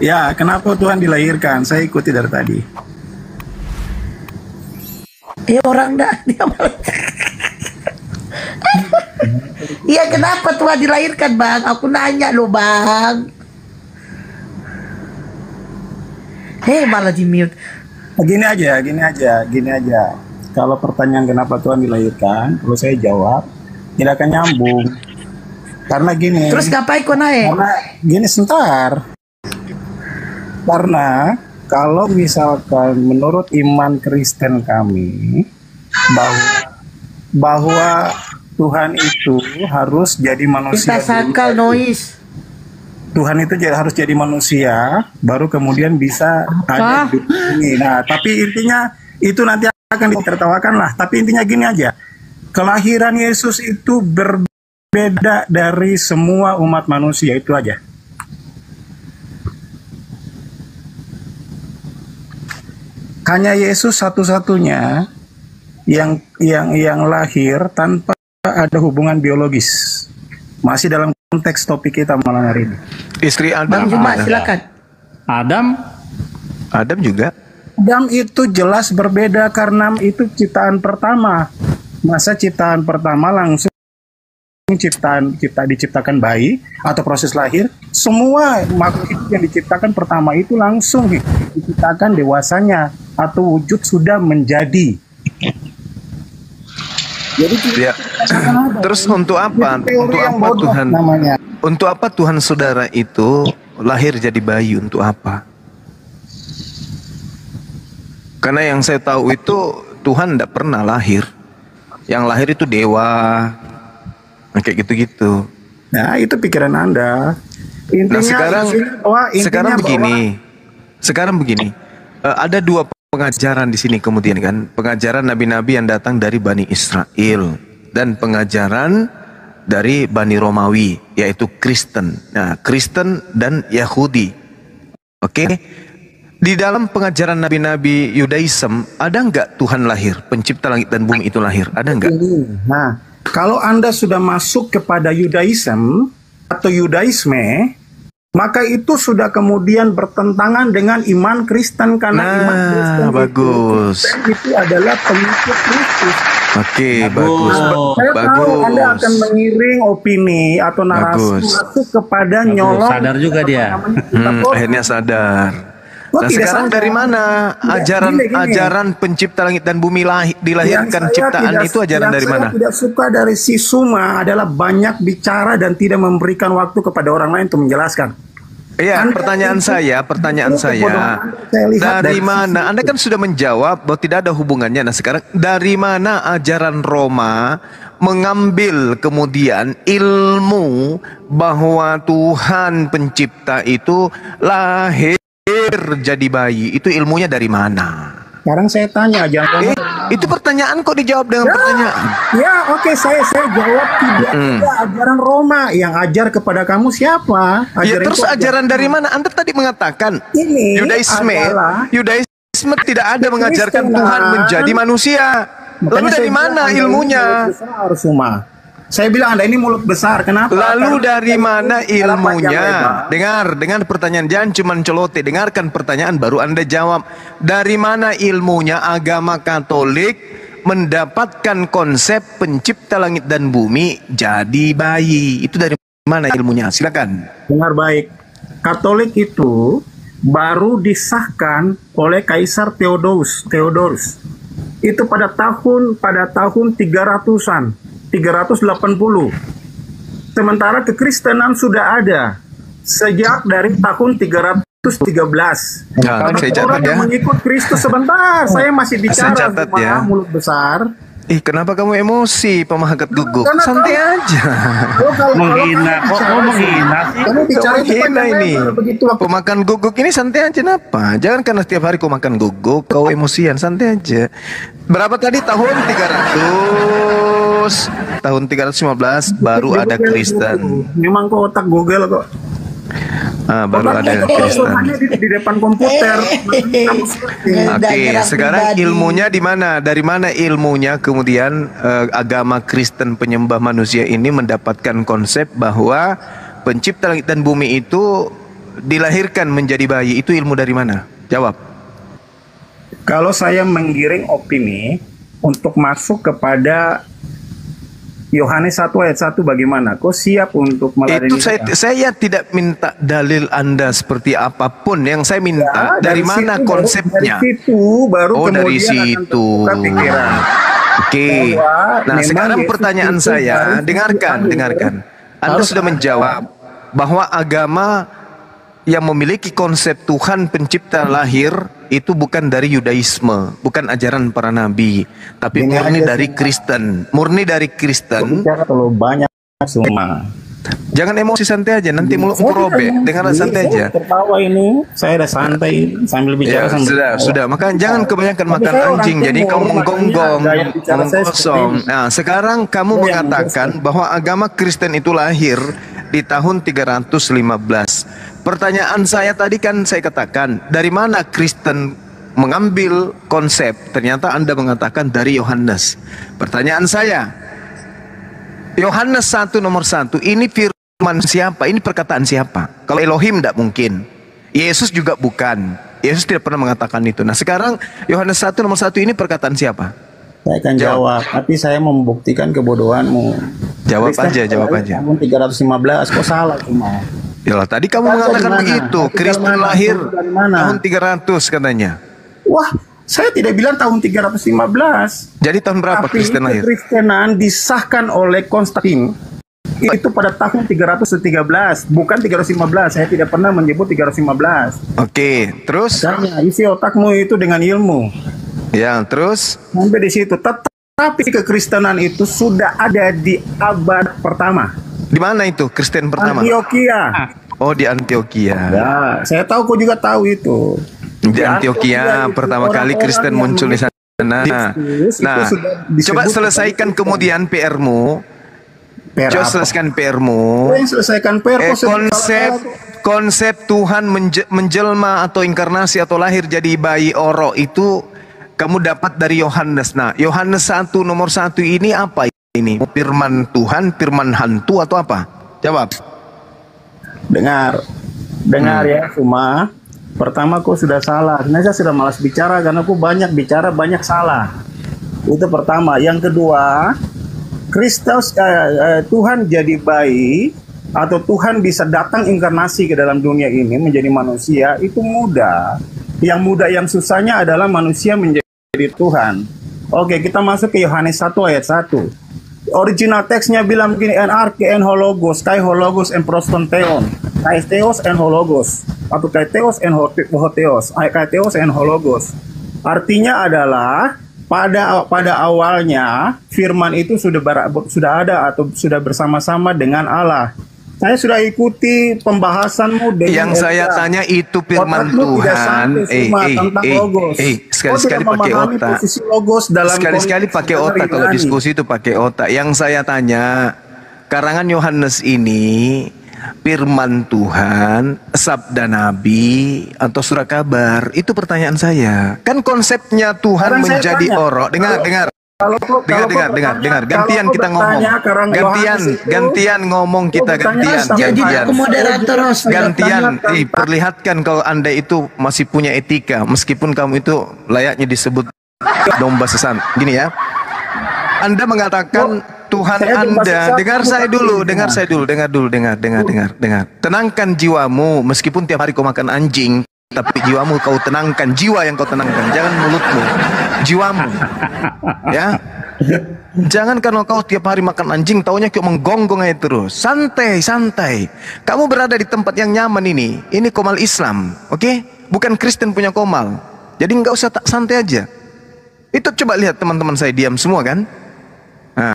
Ya, kenapa Tuhan dilahirkan? Saya ikuti dari tadi. Orang dah dia malah. Iya, kenapa Tuhan dilahirkan, Bang? Aku nanya loh, Bang. Malah di mute. Gini aja. Kalau pertanyaan kenapa Tuhan dilahirkan, kalau saya jawab, tidak akan nyambung. Karena gini. Terus ngapain kau naik? Karena gini, sebentar. Karena kalau misalkan menurut iman Kristen kami bahwa Tuhan itu harus jadi manusia. Kita sangkal noise. Tuhan itu harus jadi manusia, baru kemudian bisa ada di ini. Nah, tapi intinya itu nanti akan ditertawakan lah. Tapi intinya gini aja, kelahiran Yesus itu berbeda dari semua umat manusia, itu aja. Hanya Yesus satu-satunya yang lahir tanpa ada hubungan biologis. Masih dalam konteks topik kita malam hari ini. Istri Adam. Bang Juma, silakan. Adam juga. Adam itu jelas berbeda karena itu ciptaan pertama. Masa ciptaan pertama langsung diciptakan bayi atau proses lahir, semua makhluk hidup yang diciptakan pertama itu langsung diciptakan dewasanya atau wujud sudah menjadi. Jadi ya. Terus untuk apa? Untuk apa Tuhan? Namanya. Untuk apa Tuhan saudara itu lahir jadi bayi? Untuk apa? Karena yang saya tahu itu Tuhan tidak pernah lahir. Yang lahir itu dewa. Kayak gitu-gitu. Nah, itu pikiran Anda. Intinya, sekarang begini. Ada dua pengajaran di sini kemudian kan. Pengajaran nabi-nabi yang datang dari Bani Israel dan pengajaran dari Bani Romawi, yaitu Kristen. Nah, Kristen dan Yahudi. Oke. Di dalam pengajaran nabi-nabi Yudaism, ada nggak Tuhan lahir, pencipta langit dan bumi itu lahir? Ada nggak? Nah, kalau Anda sudah masuk kepada Yudaism atau Yudaisme, maka itu sudah kemudian bertentangan dengan iman Kristen, karena iman Kristen itu adalah pengikut Kristus. Oke, bagus. Saya tahu Anda akan mengiring opini atau narasi masuk kepada nyolong. Sadar juga dia. Akhirnya sadar. Nah, sekarang dari mana ajaran pencipta langit dan bumi dilahirkan ciptaan itu ajaran dari mana? Saya tidak suka dari si Suma adalah banyak bicara dan tidak memberikan waktu kepada orang lain untuk menjelaskan. Iya, pertanyaan saya, dari mana? Anda kan sudah menjawab bahwa tidak ada hubungannya. Nah, sekarang dari mana ajaran Roma mengambil kemudian ilmu bahwa Tuhan pencipta itu lahir jadi bayi? Itu ilmunya dari mana? Sekarang saya tanya, jangan itu pertanyaan kok dijawab dengan pertanyaan? Ya, oke, saya jawab tidak ajaran Roma yang ajar kepada kamu siapa? Terus ajaran dari mana? Anda tadi mengatakan ini Yudaisme tidak ada mengajarkan Tuhan menjadi manusia. Lalu dari mana ilmunya? Saya bilang Anda ini mulut besar. Kenapa? Lalu dari mana ilmunya? Dengar pertanyaan, jangan cuma celote. Dengarkan pertanyaan baru Anda jawab. Dari mana ilmunya agama Katolik mendapatkan konsep pencipta langit dan bumi jadi bayi? Itu dari mana ilmunya? Silakan. Dengar baik. Katolik itu baru disahkan oleh Kaisar Theodorus. Itu pada tahun 300-an. 380. Sementara kekristenan sudah ada sejak dari tahun 313. Kalau orang yang mengikut Kristus, sebentar, saya masih bicara mulut besar. Kenapa kamu emosi, pemahakat guguk? Santai aja. Menghina, kok menghina sih? Kamu bicara ini. Pemakan guguk ini santai aja, kenapa? Jangan karena setiap hari kau makan guguk, kau emosian, santai aja. Berapa tadi tahun 300? Tahun 315 baru ada Kristen. Memang kok otak Google kok. Baru ada Kristen. Di depan komputer. Oke, sekarang ilmunya di mana? Dari mana ilmunya kemudian agama Kristen penyembah manusia ini mendapatkan konsep bahwa pencipta langit dan bumi itu dilahirkan menjadi bayi itu ilmu dari mana? Jawab. Kalau saya menggiring opini untuk masuk kepada Yohanes 1 ayat 1 bagaimana? Kau siap untuk meladeni Itu saya tidak minta dalil Anda seperti apapun. Yang saya minta dari mana situ, konsepnya? Dari situ baru Oh, kemudian dari situ. akan terbuka pikiran. Oke. Bahwa Nah, memang sekarang Yesus pertanyaan itu saya, harus dengarkan. Anda Harus sudah menjawab bahwa agama yang memiliki konsep Tuhan pencipta lahir itu bukan dari Yudaisme, bukan ajaran para nabi, tapi Ini murni aja dari semua. Kristen. Murni dari Kristen. Bicara terlalu banyak semua. Jangan emosi, santai aja, nanti mulutmu Saya robek. tidak Dengar emosi, santai saya aja. tertawa ini, saya udah santai sambil bicara Ya, sambil tertawa. sudah. Maka jangan kebanyakan Tapi makan saya orang anjing, jadi timur, kamu makanya menggonggong, gaya bicara ngomong saya seperti kosong. ini. Nah, sekarang kamu Saya yang mengatakan bahwa agama Kristen itu lahir di tahun 315. Pertanyaan saya tadi kan saya katakan, dari mana Kristen mengambil konsep? Ternyata Anda mengatakan dari Yohanes. Pertanyaan saya, Yohanes 1 nomor 1, ini firman siapa? Ini perkataan siapa? Kalau Elohim tidak mungkin. Yesus juga bukan. Yesus tidak pernah mengatakan itu. Nah, sekarang Yohanes 1 nomor 1 ini perkataan siapa? Saya akan jawab, tapi saya membuktikan kebodohanmu. Jawab Kristen aja, jawab lahir aja. Tahun 315, kok salah cuma? Yalah, tadi kamu Dari mengatakan mana? begitu. Dari Kristen mana? lahir Dari mana? tahun 300 katanya. Wah, saya tidak bilang tahun 315. Jadi tahun berapa Tapi Kristen lahir? kekristenan disahkan oleh Konstantin itu pada tahun 313, bukan 315. Saya tidak pernah menyebut 315. Oke, terus? Makanya isi otakmu itu dengan ilmu. Ya, terus? Sampai di situ. Tetapi kekristenan itu sudah ada di abad pertama. Di mana itu Kristen pertama? Antioquia. Oh, di Antioquia. Ya, saya tahu kau juga tahu itu. Di Antioquia itu pertama kali orang-orang Kristen yang muncul di sana. Yesus itu Nah, sudah disebut coba selesaikan sebagai kemudian PR-mu. Per Coba apa? selesaikan PR-mu. Kau yang selesaikan per kau Konsep Tuhan menjelma atau inkarnasi atau lahir jadi bayi oro itu kamu dapat dari Yohanes. Nah, Yohanes 1 nomor 1 ini apa ini? Firman Tuhan, firman hantu atau apa? Jawab. Dengar ya, cuma pertama kau sudah salah. Sebenarnya saya sudah malas bicara karena aku banyak bicara, banyak salah. Itu pertama. Yang kedua, Kristus Tuhan jadi bayi atau Tuhan bisa datang inkarnasi ke dalam dunia ini menjadi manusia itu mudah. Yang mudah, yang susahnya adalah manusia menjadi Tuhan. Oke, kita masuk ke Yohanes 1 ayat 1. Original teksnya bilang begini, en arche en hologos, kai hologos en prostonteon, kai theos en hologos, atau kai theos en hotheos, kai theos en hologos. Artinya adalah pada awalnya firman itu sudah ada atau sudah bersama-sama dengan Allah. Saya sudah ikuti pembahasanmu dengan Yang saya tanya itu firman Otakmu tidak Tuhan. sampai semua tentang logos. Sekali-sekali Kau tidak pakai memahami otak. posisi logos dalam Sekali-sekali konteks pakai secara otak kalau Yunani. diskusi itu pakai otak. Yang saya tanya, karangan Yohanes ini firman Tuhan, sabda Nabi atau surat kabar? Itu pertanyaan saya. Kan konsepnya Tuhan Sekarang saya menjadi tanya, orok. Dengar. Gantian kita ngomong. Gantian ngomong kita, gantian. Jadi aku moderator host. Gantian, perlihatkan kalau Anda itu masih punya etika, meskipun kamu itu layaknya disebut domba sesat. Gini ya, Anda mengatakan Tuhan Anda, dengar saya dulu. Tenangkan jiwamu, meskipun tiap hari kau makan anjing, tapi jiwamu kau tenangkan, jiwa yang kau tenangkan, jangan mulutmu, jiwamu. Ya, jangan karena kau tiap hari makan anjing, taunya kau menggonggong aja terus. Santai. Kamu berada di tempat yang nyaman ini. Ini komal Islam, oke? Bukan Kristen punya komal. Jadi nggak usah santai aja. Itu coba lihat teman-teman saya diam semua kan? Nah,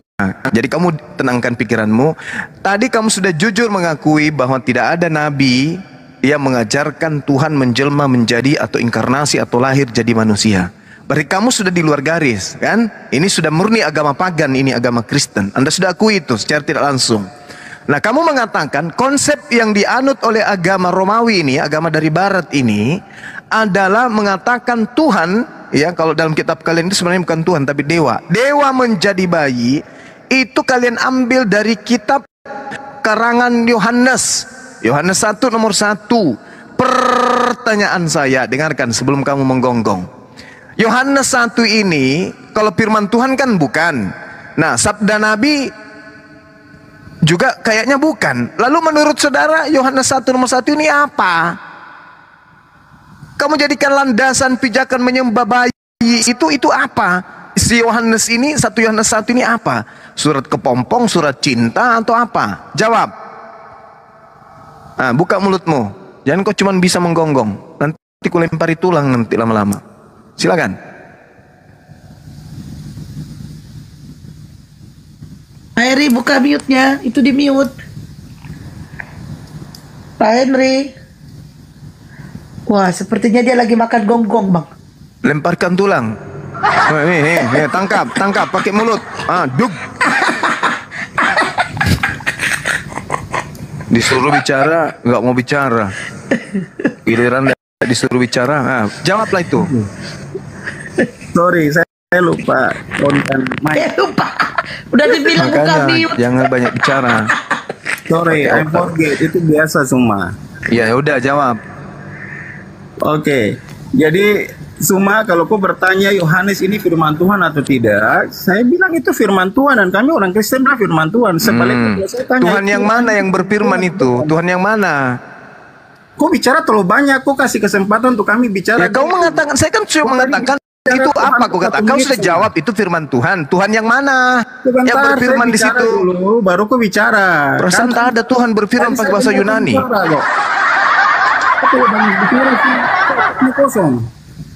jadi kamu tenangkan pikiranmu. Tadi kamu sudah jujur mengakui bahwa tidak ada nabi yang mengajarkan Tuhan menjelma menjadi atau inkarnasi atau lahir jadi manusia. Berarti kamu sudah di luar garis, kan? Ini sudah murni agama pagan, ini agama Kristen. Anda sudah akui itu secara tidak langsung. Nah, kamu mengatakan konsep yang dianut oleh agama Romawi ini, agama dari Barat ini, adalah mengatakan Tuhan, ya kalau dalam kitab kalian itu sebenarnya bukan Tuhan tapi dewa. Dewa menjadi bayi, itu kalian ambil dari kitab karangan Yohanes. Yohanes 1 nomor 1. pertanyaan saya, dengarkan sebelum kamu menggonggong. Yohanes 1 ini, kalau firman Tuhan kan bukan. Nah, sabda Nabi juga kayaknya bukan. Lalu menurut saudara, Yohanes 1 nomor 1 ini apa? Kamu jadikan landasan pijakan menyembah bayi itu apa? Si Yohanes ini, 1 Yohanes 1 ini apa? Surat kepompong, surat cinta atau apa? Jawab. Nah, buka mulutmu. Jangan kau cuma bisa menggonggong. Nanti ku lempari tulang nanti lama-lama. Silakan. Pak Henry buka mute-nya, itu di mute. Pak Henry. Wah, sepertinya dia lagi makan gonggong, Bang. Lemparkan tulang. Nih, tangkap pakai mulut. Duk. Disuruh bicara, nggak mau bicara. Giliran disuruh bicara, jawablah itu. Sorry, saya lupa konten mic. Lupa. Udah dibilang buka Makanya mute. jangan banyak bicara. Sorry, I forget. Itu biasa semua. Ya udah jawab. Oke, jadi Suma, kalau kau bertanya Yohanes ini firman Tuhan atau tidak, saya bilang itu firman Tuhan dan kami orang Kristen bilang firman Tuhan. Sebaliknya saya tanya, Tuhan yang mana yang berfirman itu? Tuhan yang mana? Kau bicara terlalu banyak, kau kasih kesempatan untuk kami bicara. Ya kau mengatakan, saya kan cuma mengatakan itu apa? Kau kata, kau sudah jawab itu firman Tuhan. Tuhan yang mana? Sebentar, Yang berfirman saya di situ. dulu, baru kau bicara. Perasaan tak ada Tuhan berfirman pakai bahasa Yunani. Kosong.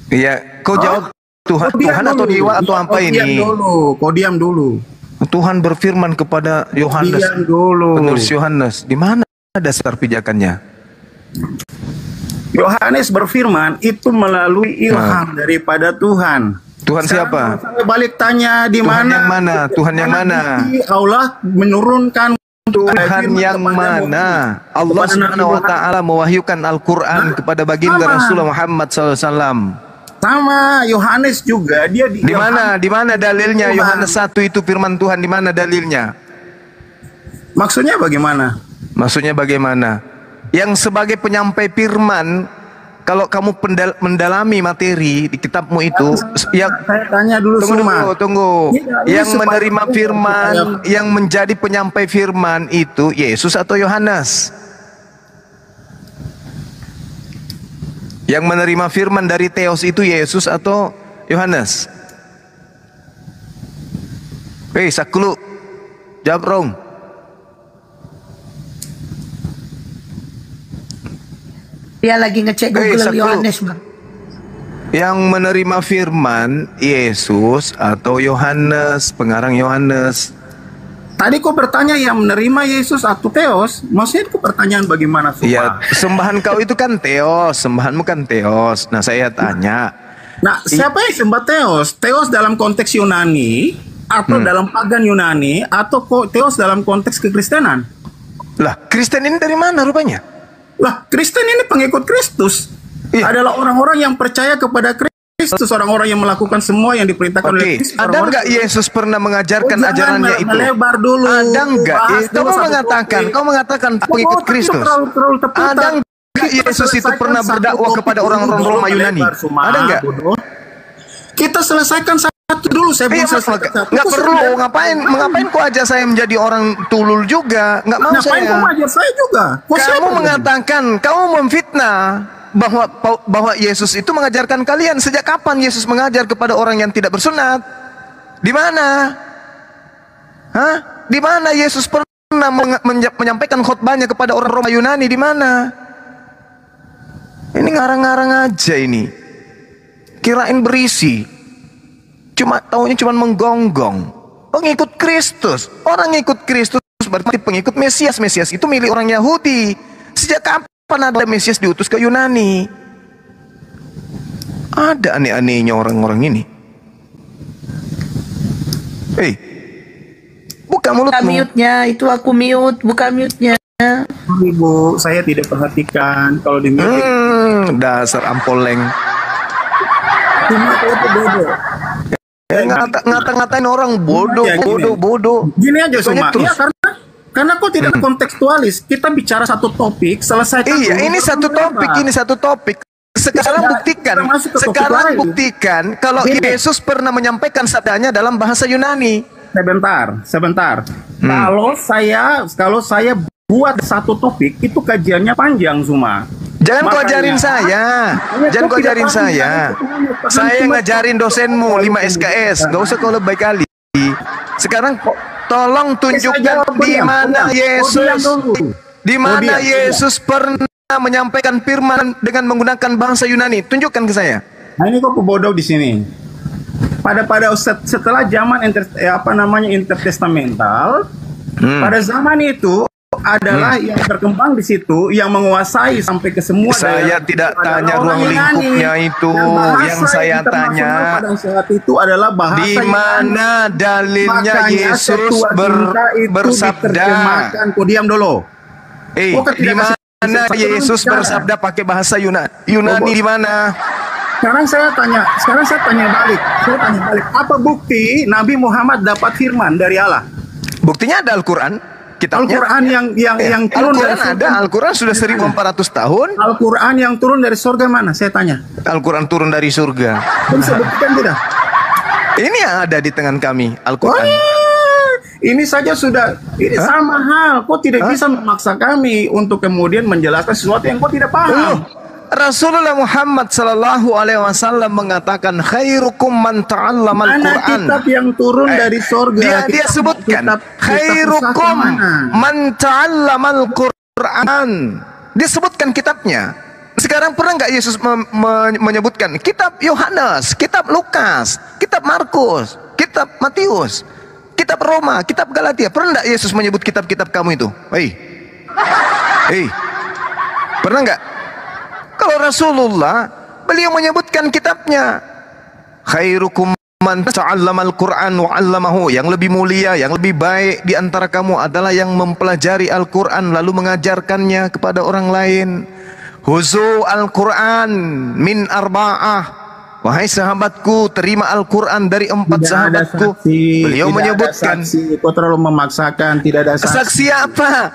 Iya, kau jawab Tuhan atau dewa atau apa ini? Kau diam dulu. Tuhan berfirman kepada Yohanes, Diam dulu. penulis Yohanes. Di mana dasar pijakannya? Yohanes berfirman itu melalui ilham daripada Tuhan. Tuhan siapa? Saya balik tanya di Tuhan mana? yang mana? Tuhan yang mana? Allah menurunkan Tuhan yang mana? Allah Subhanahu wa taala mewahyukan Al-Qur'an kepada baginda Rasulullah Muhammad SAW. Sama Yohanes juga dia Di mana? Di mana dalilnya Yohanes 1 itu firman Tuhan? Di mana dalilnya? Maksudnya bagaimana? Maksudnya bagaimana? Yang sebagai penyampai firman, kalau kamu mendalami materi di kitabmu itu, yang Saya tanya dulu tunggu. Ini Yang supaya menerima kamu firman, supaya- yang menjadi penyampai firman itu Yesus atau Yohanes? Yang menerima firman dari Theos itu Yesus atau Yohanes? Hei, saklu, jawab rong. Dia lagi ngecek Google Yohanes, Bang. Yang menerima firman Yesus atau Yohanes, pengarang Yohanes? Tadi kau bertanya yang menerima Yesus atau Theos, maksudnya itu pertanyaan bagaimana? Iya, sembahan kau itu kan Theos, sembahanmu kan Theos. Nah, saya tanya. Nah, siapa yang sembah Theos? Theos dalam konteks Yunani atau dalam pagan Yunani atau Theos dalam konteks kekristenan? Lah, Kristen ini dari mana rupanya? Lah, Kristen ini pengikut Kristus. Iya. Adalah orang-orang yang percaya kepada Kristus, orang-orang yang melakukan semua yang diperintahkan oleh Kristus. Ada nggak Yesus pernah mengajarkan ajarannya itu? Melebar dulu. Ada nggak? Bahas dulu satu Kau mengatakan pengikut topik. Kristus. Terlalu tepat. Ada nggak Yesus itu pernah berdakwah kepada orang-orang Roma Yunani? Ada nggak? Kita selesaikan satu dulu. Saya belum selesaikan satu. Nggak perlu. Ngapain kau aja saya menjadi orang tulul juga? Nggak mau Ngapain saya. kamu ajar saya juga? Kamu mengatakan, kamu memfitnah bahwa Yesus itu mengajarkan kalian. Sejak kapan Yesus mengajar kepada orang yang tidak bersunat? Di mana? Hah? Di mana Yesus pernah menyampaikan khotbahnya kepada orang Roma Yunani? Di mana? Ini ngarang-ngarang aja ini. Kirain berisi. Taunya cuma menggonggong. Pengikut Kristus. Orang ngikut Kristus berarti pengikut Mesias. Mesias itu milik orang Yahudi. Sejak kapan ada Mesias diutus ke Yunani? Ada aneh-anehnya orang-orang ini. Hei, buka Buka mulutmu. mute-nya, itu aku mute, buka mute-nya. Ibu, saya tidak perhatikan kalau di Dasar ampoleng. Cuma itu bodoh. Ngata-ngatain orang bodoh, Ya, gini. bodoh. Gini aja Soalnya Suma. terus. Iya, Karena kok tidak kontekstualis. Kita bicara satu topik, selesaikan. Iya, ini satu topik, ini satu topik. Sekarang buktikan kalau Yesus pernah menyampaikan sabdanya dalam bahasa Yunani. Sebentar. Kalau saya buat satu topik, itu kajiannya panjang semua. Jangan kau ajarin saya. Jangan kau ajarin saya. Saya ngajarin dosenmu 5 SKS. Gak usah kau lebay kali. Sekarang tolong tunjukkan di mana Yesus pernah menyampaikan firman dengan menggunakan bahasa Yunani. Tunjukkan ke saya. Nah, ini kok bodoh di sini. Setelah zaman intertestamental, pada zaman itu adalah yang berkembang di situ, yang menguasai sampai ke semua. Saya tidak tanya ruang lingkupnya itu. Yang saya tanya pada saat itu adalah bahasa di mana dalilnya Yesus bersabda. Kau diam dulu. Di mana Yesus bersabda pakai bahasa Yunani di mana? Sekarang saya tanya balik. Apa bukti Nabi Muhammad dapat firman dari Allah? Buktinya ada Al-Quran. Kitabnya. Al-Quran yang turun dari surga. Al-Quran sudah 1400 tahun. Al-Quran yang turun dari surga mana? Saya tanya. Al-Quran turun dari surga. Bisa buktikan tidak? Ini yang ada di tangan kami, Al-Quran. Ini saja sudah sama hal. Kau tidak bisa memaksa kami untuk kemudian menjelaskan sesuatu yang kau tidak paham. Rasulullah Muhammad sallallahu alaihi wasallam mengatakan khairukum man ta'allamal Qur'an. Kitab yang turun dari surga. Dia sebutkan khairukum man ta'allamal Qur'an. Dia sebutkan kitabnya. Sekarang pernah nggak Yesus menyebutkan kitab Yohanes, kitab Lukas, kitab Markus, kitab Matius, kitab Roma, kitab Galatia? Pernah nggak Yesus menyebut kitab-kitab kamu itu? Pernah nggak? Kalau Rasulullah, beliau menyebutkan kitabnya. Khairukum man ta'allamal Qur'an wa 'allamahu. Yang lebih mulia, yang lebih baik di antara kamu adalah yang mempelajari Al-Qur'an lalu mengajarkannya kepada orang lain. Huzu Al-Qur'an min arba'ah. Wahai sahabatku, terima Al-Qur'an dari 4 sahabatku. Beliau menyebutkan. Kau terlalu memaksakan, tidak ada saksi. Saksi apa?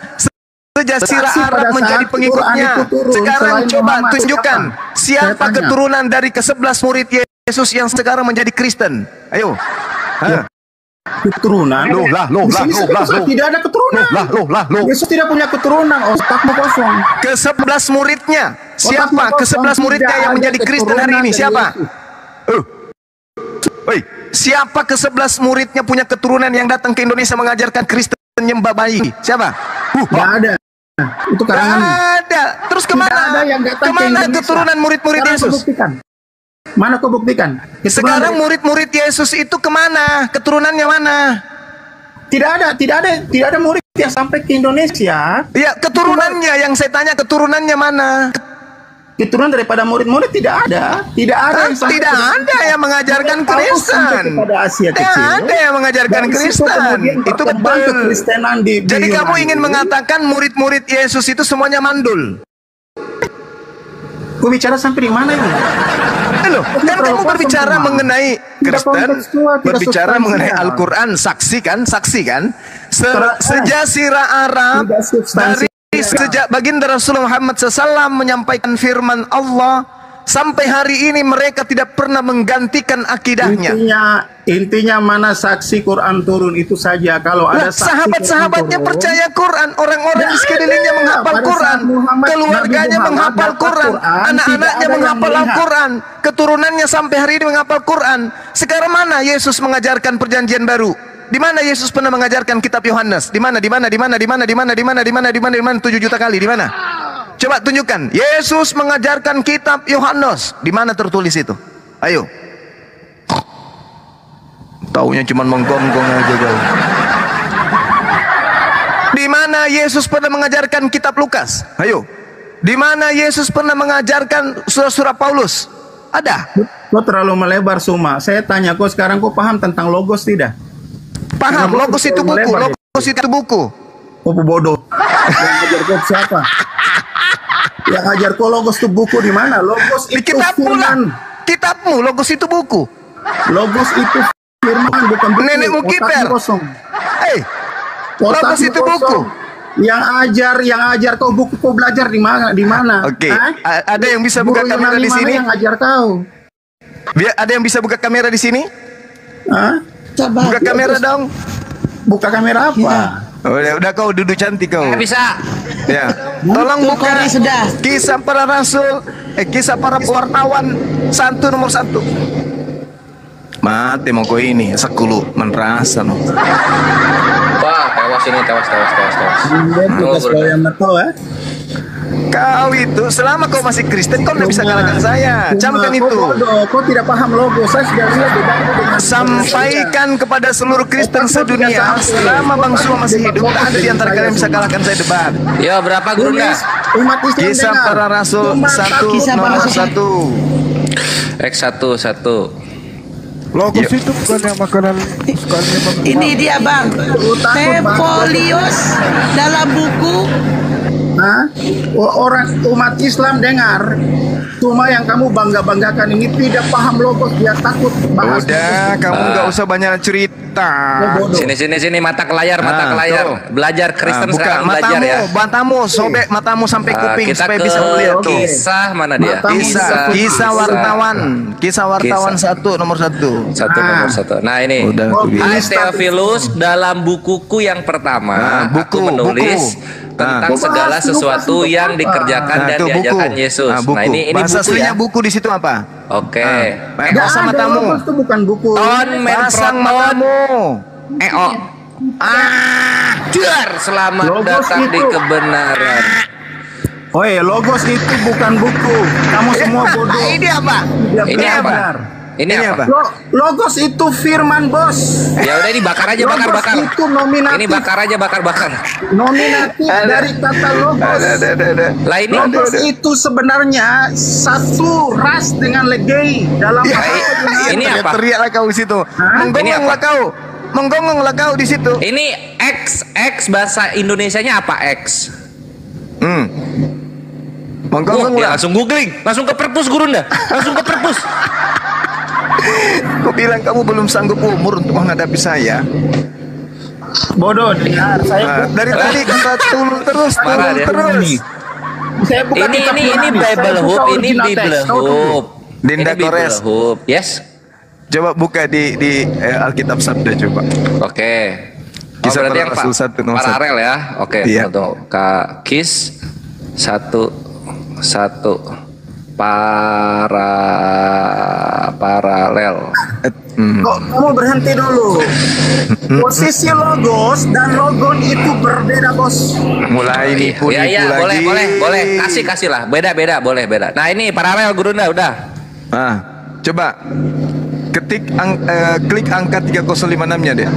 Sejazirah Arab menjadi pengikutnya. Sekarang coba tunjukkan siapa keturunan dari ke-11 murid Yesus yang sekarang menjadi Kristen. Ayo. Keturunan? Tidak ada keturunan. Yesus tidak punya keturunan. Otakmu kosong. Ke-11 muridnya. Siapa ke-11 muridnya yang menjadi Kristen hari ini? Siapa? Siapa ke-11 muridnya punya keturunan yang datang ke Indonesia mengajarkan Kristen nyembah bayi? Siapa? Tidak ada. Itu karangan. Ada. Terus kemana? Kemana keturunan murid-murid Yesus? Mana kau buktikan? Sekarang murid-murid Yesus itu kemana? Keturunannya mana? Tidak ada murid yang sampai ke Indonesia. Ya, keturunannya yang saya tanya, keturunannya mana? Keturunan daripada murid-murid tidak ada. Tidak ada yang mengajarkan Kristen. Tidak ada yang mengajarkan Kristen. Itu betul. Jadi kamu ingin mengatakan murid-murid Yesus itu semuanya mandul? Kau bicara sampai di mana ini? Loh, kan kamu berbicara mengenai Kristen, berbicara mengenai Al-Quran, saksi kan? Sejazirah Arab dari sejak baginda Rasulullah Muhammad SAW menyampaikan firman Allah, sampai hari ini mereka tidak pernah menggantikan akidahnya. Intinya mana saksi Quran turun itu saja. Kalau ada sahabat-sahabatnya percaya Quran, orang-orang di sekelilingnya menghafal Quran, keluarganya menghafal Quran, anak-anaknya menghafal Al-Quran, keturunannya sampai hari ini menghafal Quran. Sekarang mana Yesus mengajarkan perjanjian baru? Di mana Yesus pernah mengajarkan kitab Yohanes? Di mana? 7 juta kali, di mana? Coba tunjukkan. Yesus mengajarkan kitab Yohanes. Di mana tertulis itu? Ayo. Taunya cuma menggonggong aja jauh. Di mana Yesus pernah mengajarkan kitab Lukas? Ayo. Di mana Yesus pernah mengajarkan surah-surah Paulus? Ada. Kau terlalu melebar Suma. Saya tanya kau sekarang, kau paham tentang logos tidak? Paham, logos itu buku. Logos itu buku. Kau bodoh. Yang ajar kau siapa? Yang ajar kau logos itu buku di mana? Logos itu firman. Kitabmu, logos itu buku. Logos itu firman, bukan buku. Nenekmu kiper. Otak Logos itu kosong. buku. Yang ajar kau buku, kau belajar di mana? Di mana? Oke. Hah? Ada yang bisa buka Guru kamera Yunani di mana sini? yang ajar kau? Ada yang bisa buka kamera di sini? Hah? Coba. Buka kamera dong. Buka kamera apa? Udah kau duduk cantik kau. Bisa. Ya. Tolong buka Kori sudah. kisah para rasul, kisah para wartawan nomor 1. Mati mau kau ini sekulu merasa no. Wah, tewas ini, tewas. Yang betul ya. Kau itu selama kau masih Kristen kau tidak bisa kalahkan saya. Camkan itu. Kau tidak paham logo. Saya sudah lihat debatmu dengan Sampaikan kepada seluruh Kristen sedunia, selama Bang Suma masih hidup, tak ada di antara kalian yang bisa kalahkan saya debat. Yo, berapa gurunya? Umat Islam Kisah dengar. para rasul Cuma 1 Kisah para nomor rasul. 1. X1. Logos itu bukan yang makanan kesukaannya Bang. Ini dia bang. Tepolius dalam buku. Hah? Orang umat Islam dengar. Cuma yang kamu banggakan ini tidak paham logos, dia takut bahas. Udah, kamu nggak usah banyak cerita. Bodoh. Sini mata ke layar, Ah, tuh. Belajar Kristen Buka sekarang belajar matamu, ya. matamu, sobek matamu sampai kuping Kita supaya ke bisa melihat tuh. kisah mana dia? Matamu Kisah wartawan, kisah wartawan Kisah. 1 nomor 1. Nomor 1. Nah ini. Udah Oh, aku bilang. Hai Theophilus, dalam bukuku yang pertama, aku menulis tentang Buku. segala Bahas, sesuatu lupa. yang dikerjakan dan tuh buku. diajarkan Yesus. Buku. Nah ini Bahasa buku aslinya ya. buku di situ apa? Oke. Nggak usah matamu. Logos itu bukan buku. Ton Pasang menproton matamu. EO. Jar, selamat Logos datang di itu. kebenaran. Oi, logos itu bukan buku. Kamu semua bodoh. Ini apa? Ini apa? benar. Ini apa? Logos itu firman, Bos. Ya udah ini bakar aja, Logos bakar. itu nominatif. Ini bakar aja, bakar. Nominatif dari kata logos. Ada. Lah ini Logos itu sebenarnya satu ras dengan legei dalam bahasa Yunani. Ini apa? Teriaklah kau di situ. Ini Menggonggonglah apa? kau. Menggonggonglah kau di situ. Ini X bahasa Indonesianya apa X? Menggonggonglah. Langsung googling, langsung ke perpus Gurunda, langsung ke perpus. Kau bilang kamu belum sanggup umur untuk menghadapi saya. Bodoh, dengar. Saya Dari tadi kata terus. Parah dia. Saya bukan kitab Ini Yunani. Bible Saya Hub, buka ini original Bible text. Kau tunggu. Hub. Dinda Ini Bible Kores. Hub. Yes. Coba buka di Alkitab Sabda coba. Oke. Kisah Berarti para yang Rasul 1 nomor 1. paralel ya. Oke, Iya. tunggu. Kis 1 paralel. Kok kamu berhenti dulu. Posisi logos dan logon itu berbeda, Bos. Mulai nipu Ya lagi. boleh. Kasih lah. Beda boleh. Nah, ini paralel Gurunda udah. Ah, coba klik angka 3056-nya deh.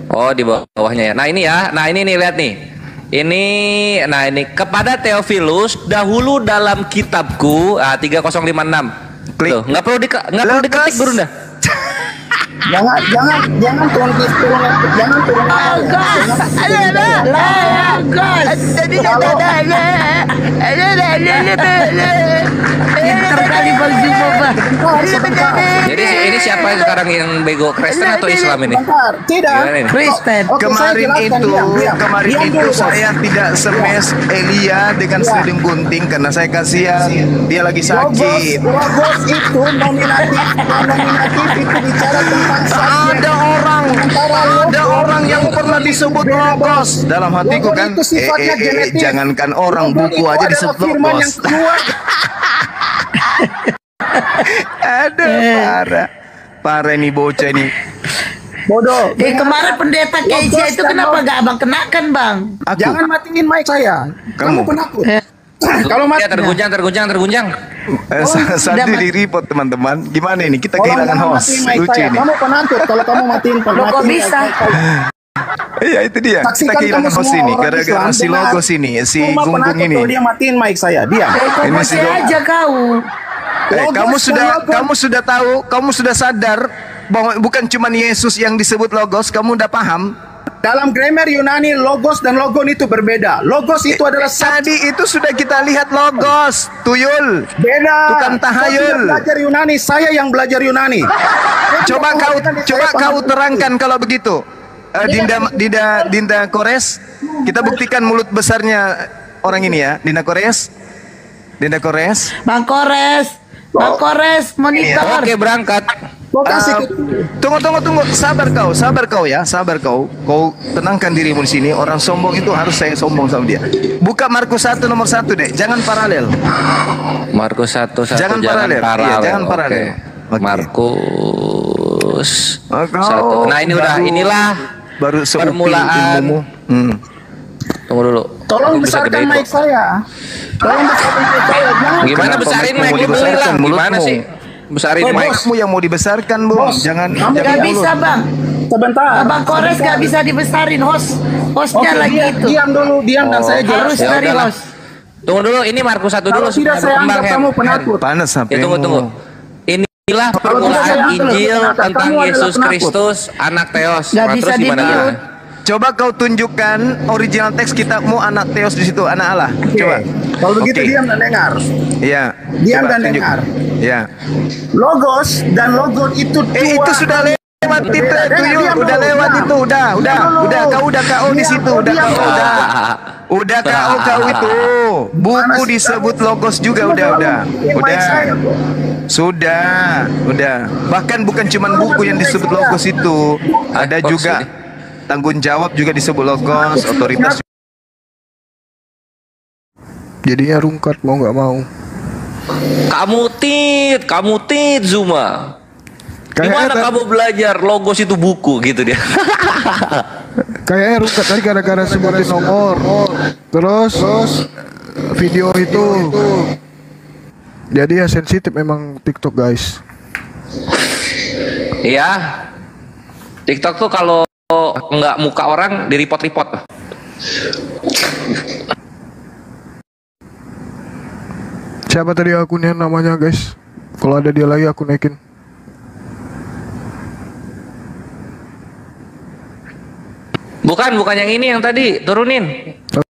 Oh, di bawahnya ya. Nah, ini ya. Nah, ini nih lihat nih. Ini kepada Theophilus dahulu dalam kitabku 3056. Klik. Tuh, nggak perlu diketik Gurunda. Jangan turun. Pinter kali Bang Zuma bang. Jadi ini siapa sekarang yang bego, Kristen atau Islam ini? Bentar, tidak. Gimana ini? Kristen. Oke, saya Kemarin jelaskan. itu Diam dulu, Bos. saya tidak semes Elia dengan seleding gunting karena saya kasihan dia lagi sakit. Logos itu nominatif itu bicara tentang subjek. Ada orang yang pernah disebut logos dalam hatiku Logos kan. itu sifatnya genetis. Jangankan orang, Logon buku itu aja adalah disebut firman logos. yang keluar. Aduh, parah nih bocah ini. Bodoh. Kemarin pendeta Keisha itu kenapa gak abang kenakan bang? Aku. Jangan matiin mic saya. Kamu. penakut. Kalau mati Ya, terguncang. Satu di report teman-teman. Gimana ini? Kita kehilangan host. Lucu saya. ini. Kamu penakut kalau kamu matiin Loh, kok bisa? Iya itu dia. Saksikan Kita kehilangan kamu host semua ini orang gara-gara Islam, si dengar. logos ini, si Cuma Gunggung penakut ini. kalau dia matiin mic saya. Diam. Kau Ini baca si Dok. aja kau. Logos dan logon. kamu sudah tahu, kamu sudah sadar bahwa bukan cuma Yesus yang disebut logos, kamu udah paham? Dalam grammar Yunani, logos dan logon itu berbeda. Logos itu adalah Tadi itu sudah kita lihat logos, tuyul. beda. Tukang tahayul. Kau tidak belajar Yunani, saya yang belajar Yunani. Coba kau terangkan kalau begitu. Dinda Kores, kita buktikan mulut besarnya orang ini ya, Dinda Kores. Bang Kores, monitor. Oke, berangkat. Tunggu, sabar kau ya, Kau tenangkan dirimu di sini. Orang sombong itu harus saya sombong sama dia. Buka Markus 1 nomor 1 deh, jangan paralel. Markus 1 Jangan paralel. Iya, jangan paralel. Oke. Markus Oh, 1. Nah, ini udah, inilah baru permulaan. ilmumu. Tunggu dulu. Tolong besarkan mic saya. Jangan. Gimana Kenapa besarin mic-mu mic lu beli lah? dibesarkan, Gimana mulutmu? sih? Besarin mic. Bosmu yang mau dibesarkan, Bos. Jangan Gak bisa bang. Sebentar. Bang Kores gak bisa dibesarin hostnya lagi itu. Diam dulu, dan saya Harus Ya dari udahlah. host. Tunggu dulu, ini Markus 1 dulu. Kalau tidak saya berkembang, anggap Hen. kamu penakut. panas sampai. Ya tunggu. Inilah tidak, permulaan saya Injil anggap tentang kamu adalah Yesus penakut. Kristus, anak Theos. Gak Nah, bisa terus gimana? di-mute. Coba kau tunjukkan original teks kitabmu, anak Theos di situ, anak Allah. Coba. Kalau begitu Oke. diam dan dengar. Iya. Diam Coba dan tunjuk. dengar. Iya. Logos dan logon itu Itu sudah lewat itu, tuyul. Udah lewat itu, udah. Kau udah KO di situ, udah KO, udah KO itu. Buku disebut logos juga, udah. Sudah. Bahkan bukan cuman buku yang disebut logos itu, ada juga tanggung jawab juga disebut logos, otoritas. Jadinya rungkat mau nggak mau. Kamu tit Zuma. Gimana kamu belajar logos itu buku gitu dia? Kayaknya rungkat tadi gara-gara sebutin nomor. Terus video itu. Jadi ya sensitif memang TikTok guys. Iya. TikTok tuh kalau nggak muka orang di report. Siapa tadi akunnya namanya guys? Kalau ada dia lagi aku naikin. Bukan yang ini yang tadi turunin.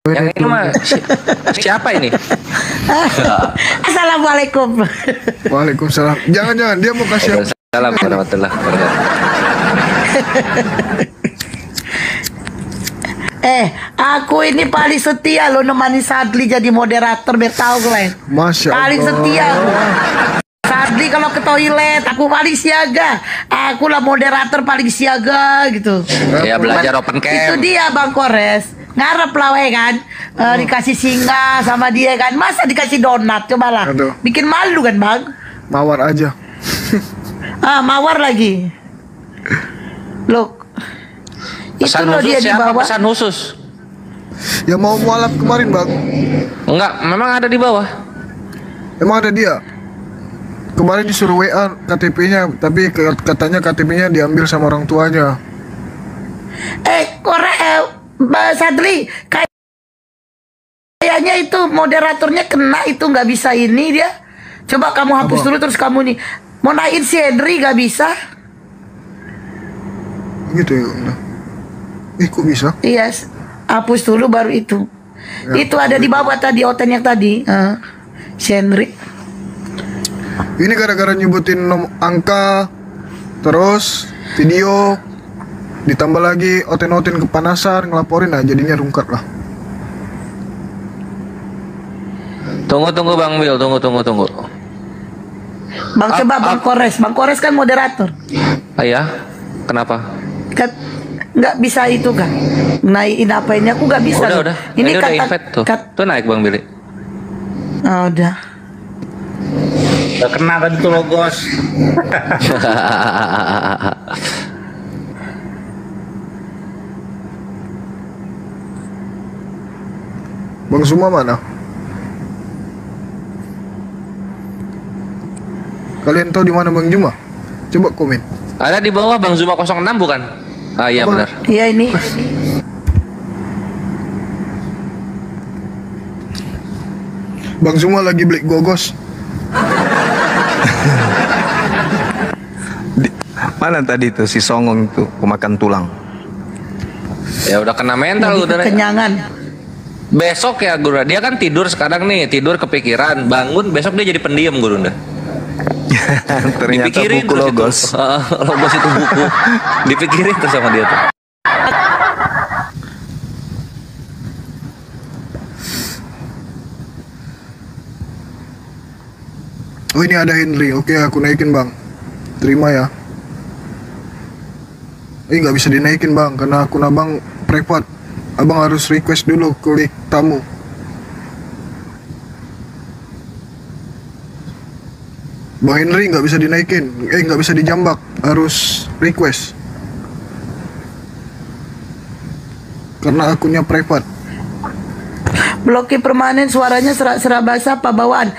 Yang ini mah siapa ini? Assalamualaikum. Waalaikumsalam. Jangan dia mau kasih apa? Assalamualaikum warahmatullahi wabarakatuh. Aku ini paling setia lo nemani Sadli jadi moderator biar tahu kalian. Masya Allah. Paling setia. Sadli kalau ke toilet aku paling siaga. Aku lah moderator paling siaga gitu. Ya belajar open Itu cam. dia Bang Kores. Ngarep lah we kan. Dikasih singa sama dia kan. Masa dikasih donat cobalah. Aduh. Bikin malu kan Bang. Mawar aja. Mawar lagi. Look. Pesan Itu loh khusus dia di siapa? bawah. Pesan khusus. Yang mau mualaf kemarin bang. Enggak, memang ada di bawah. Emang ada dia. Kemarin disuruh WA KTP-nya, tapi katanya KTP-nya diambil sama orang tuanya. Mbak Sadli, kayaknya itu moderatornya kena itu nggak bisa ini dia. Coba kamu hapus Apa? dulu terus kamu nih. Mau naikin si Henry nggak bisa? Gitu ya. Kok bisa? Iya, hapus dulu baru itu. Ya. Itu ada di bawah tadi oten yang tadi. Si Henry. Ini gara-gara nyebutin angka, terus video, ditambah lagi oten-oten kepanasan, ngelaporin, nah jadinya rungkat lah. Tunggu Bang Bil, tunggu. Bang coba Bang Kores. Bang Kores kan moderator. Ayah, kenapa? Kan nggak bisa itu kan? Naikin apa ini aku nggak bisa. loh. Udah. Ini udah invite tuh. Tuh naik Bang Billy. Udah. Udah kena tadi tuh logos. Bang Suma mana? Kalian tahu di mana Bang Juma? Coba komen. Ada di bawah Bang Zuma 06 bukan? Ah iya benar. Iya ini. Bang Suma lagi beli gogos. Mana tadi tuh si songong itu pemakan tulang? Ya udah kena mental udah. Kenyangan. Besok ya Guru, dia kan tidur sekarang nih, tidur kepikiran, bangun besok dia jadi pendiam Guru. Ternyata Dipikirin buku terus logos. itu. Logos itu buku. Dipikirin terus sama dia tuh. Oh ini ada Henry, oke aku naikin bang. Terima ya. Ini nggak bisa dinaikin bang, karena akun abang private. Abang harus request dulu ke tamu. Bang Henry nggak bisa dinaikin, nggak bisa dijambak, harus request. Karena akunnya private. Blokir permanen, suaranya serak-serak basah apa bawaan?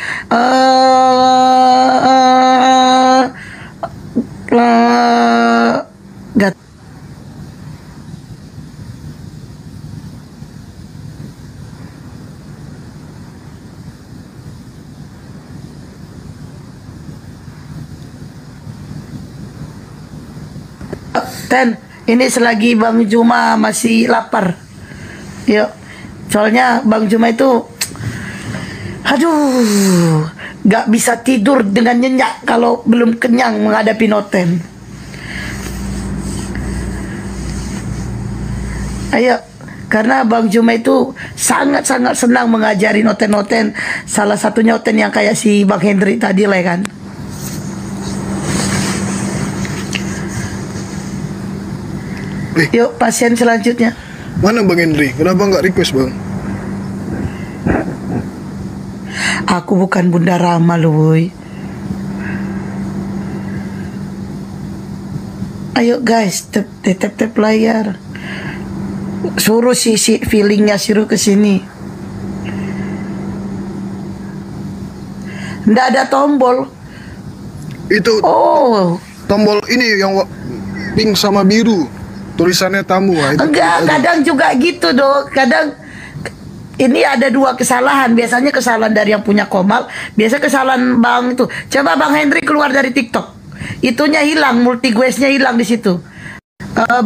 Gak. Ten, ini selagi Bang Juma masih lapar. Yuk. Soalnya Bang Juma itu, aduh, gak bisa tidur dengan nyenyak kalau belum kenyang menghadapi noten. Ayo, karena Bang Juma itu sangat-sangat senang mengajari noten-noten. Salah satunya noten yang kayak si Bang Hendri tadi lah kan. Yuk, pasien selanjutnya. Mana Bang Henry? Kenapa nggak request bang? Aku bukan Bunda Rama loh. Ayo guys, tap layar. Suruh si feelingnya suruh ke sini. Nggak ada tombol. Itu tombol ini yang pink sama biru. Tulisannya tamu. Enggak, kadang juga gitu dong. Kadang ini ada dua kesalahan. Biasanya kesalahan dari yang punya Komal. Biasa kesalahan Bang itu. Coba Bang Hendri keluar dari TikTok. Itunya hilang, multi guestnya hilang di situ.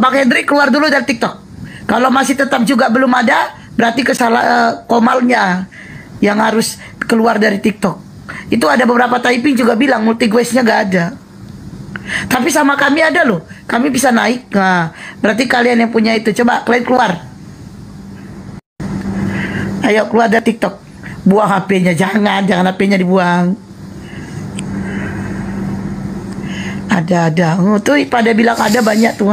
Bang Hendri keluar dulu dari TikTok. Kalau masih tetap juga belum ada, berarti kesalahan Komalnya yang harus keluar dari TikTok. Itu ada beberapa typing juga bilang multi guestnya nggak ada. Tapi sama kami ada loh. Kami bisa naik. Nah, berarti kalian yang punya itu. Coba kalian keluar. Ayo keluar dari TikTok. Buang HP-nya. Jangan HP-nya dibuang. Ada. Tuh pada bilang ada banyak tuh.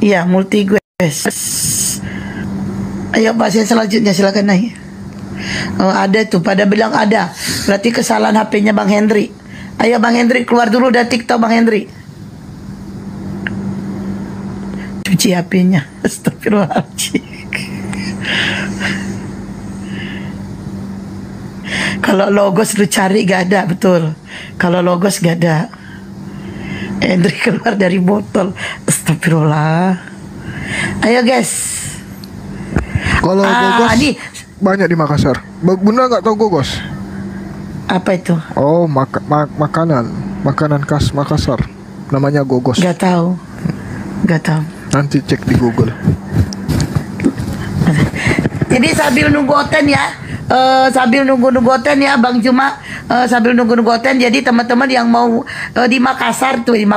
Iya, multi guest. Ayo pasien selanjutnya silakan naik. Oh, ada tuh, pada bilang ada. Berarti kesalahan HP-nya Bang Hendri. Ayo Bang Hendri keluar dulu dari TikTok Bang Hendri. Cuci HP-nya. Astagfirullahaladzim. Kalau logos lu cari gak ada, betul. Kalau logos gak ada. Hendri keluar dari botol. Astagfirullah. Ayo guys. Kalau gogos nih banyak di Makassar. Bunda nggak tahu gogos? Apa itu? Oh, makanan khas Makassar. Namanya gogos. Gak tahu. Nanti cek di Google. Jadi sambil nunggu Oten ya, sambil nunggu Oten ya Bang Juma, sambil nunggu Oten. Jadi teman-teman yang mau di Makassar tuh, di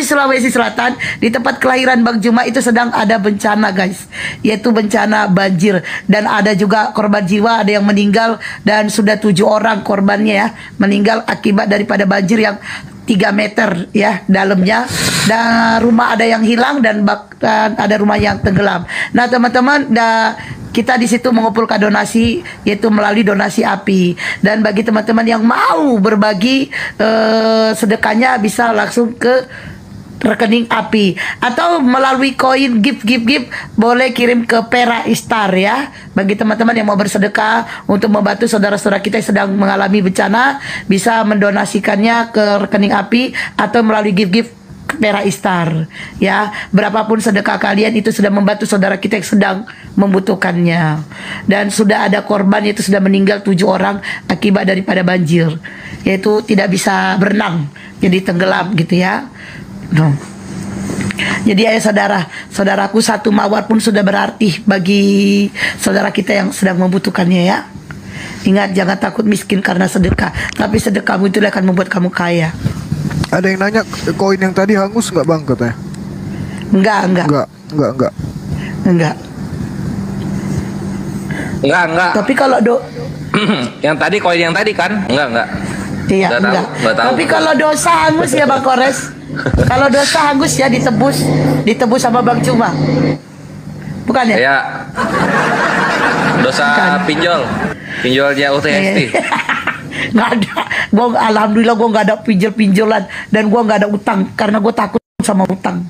Sulawesi Selatan, di tempat kelahiran Bang Juma itu sedang ada bencana guys, yaitu bencana banjir, dan ada juga korban jiwa, ada yang meninggal, dan sudah 7 orang korbannya ya meninggal akibat daripada banjir yang 3 meter ya dalamnya, dan rumah ada yang hilang, dan bahkan ada rumah yang tenggelam. Nah teman-teman, kita di situ mengumpulkan donasi, yaitu melalui donasi api. Dan bagi teman-teman yang mau berbagi sedekahnya, bisa langsung ke rekening api, atau melalui koin gift boleh kirim ke Pera Istar ya. Bagi teman-teman yang mau bersedekah untuk membantu saudara-saudara kita yang sedang mengalami bencana, bisa mendonasikannya ke rekening api atau melalui gift Pera Istar ya. Berapapun sedekah kalian itu sudah membantu saudara kita yang sedang membutuhkannya. Dan sudah ada korban, yaitu sudah meninggal 7 orang akibat daripada banjir, yaitu tidak bisa berenang, jadi tenggelam gitu ya. Jadi ayo saudaraku, satu mawar pun sudah berarti bagi saudara kita yang sedang membutuhkannya ya. Ingat, jangan takut miskin karena sedekah, tapi sedekahmu itu akan membuat kamu kaya. Ada yang nanya koin yang tadi hangus nggak bang katanya? Enggak. Enggak. Enggak. Tapi kalau Yang tadi koin yang tadi kan? Enggak. iya, Nggak tahu, enggak. nggak tahu. Tapi kalau dosa hangus ya Bang Kores. Kalau dosa hangus ya ditebus sama Bang Cuma. Bukan ya? Ya. Dosa pinjolnya UTST. Nggak ada. Alhamdulillah gue nggak ada pinjol-pinjolan dan gue nggak ada utang karena gue takut sama utang.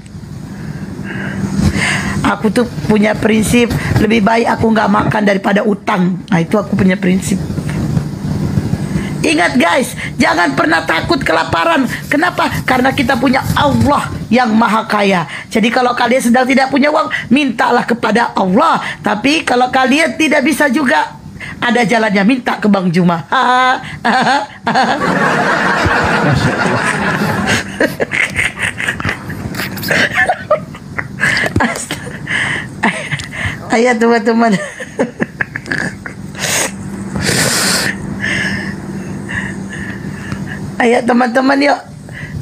Aku tuh punya prinsip lebih baik aku nggak makan daripada utang. Nah itu aku punya prinsip. Ingat guys, jangan pernah takut kelaparan. Kenapa? Karena kita punya Allah yang maha kaya. Jadi kalau kalian sedang tidak punya uang, mintalah kepada Allah. Tapi kalau kalian tidak bisa juga, ada jalannya, minta ke Bang Juma. Ayo teman-teman. Ayo teman-teman yuk.